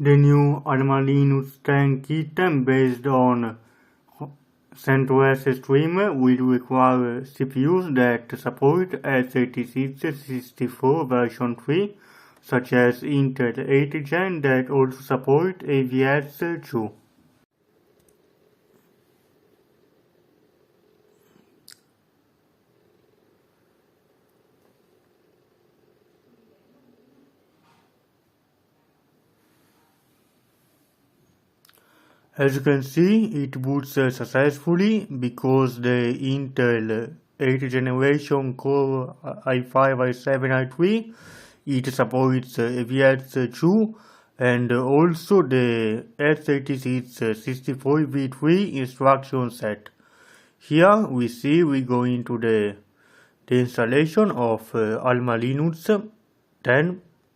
The new Almalinux 10 Kitten based on CentOS streamer will require CPUs that support x86-64 version 3, such as Intel 8th Gen that also support AVX2. As you can see, it boots successfully because the Intel 8th generation Core i5, i7, i3, it supports AVX2 and also the x86-64v3 instruction set. Here we see we go into the installation of Almalinux 10.